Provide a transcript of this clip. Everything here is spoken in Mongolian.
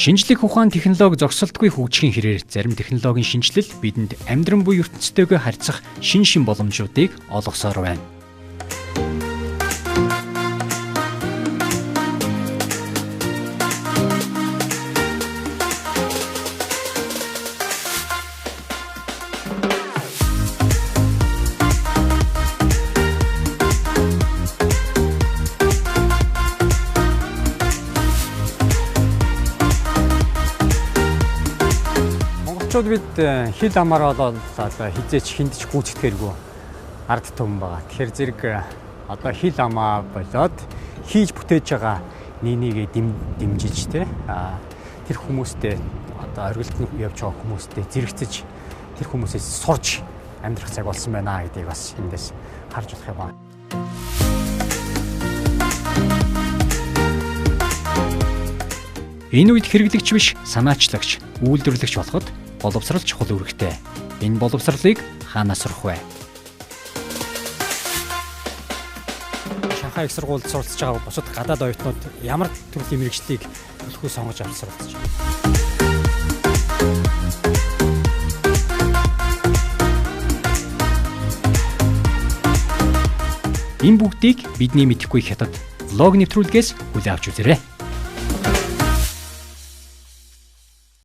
Шинжлэх ухаан технологи зогсолтгүй хөгжихийн хэрээр зарим технологийн шинжилэл бидэнд амьдран буй ертөнцтэйгээ харьцах шин боломжуудыг олгосоор байна. Бид хил амаар болоод хизээч хиндэж гүйцэтгээргүй ард түмэн байгаа. Тэгэхээр зэрэг одоо хил амаа болоод хийж бүтээж байгаа нэгийг дэмжиж тэр хүмүүстэй одоо оргилтны явж байгаа хүмүүстэй зэрэгцэж тэр хүмүүсээс сурч амьдрах цаг болсон байна гэдгийг бас эндээс харж болох юм байна. Энэ үед хэрэглэгч биш санаачлагч, үйлдвэрлэгч болоход боловсрал чухал үүрэгтэй. Энэ боловсралыг хаанаас сурах вэ? Шанхай их сургуульд суралцж байгаа бусад гадаад оюутнууд ямар төрлийн мэргэжлийг төлхөө сонгож авч суралцж байна? Энэ бүгдийг бидний мэдэхгүй хятад влог нэвтрүүлгээс хүлээн авч үзээрэй.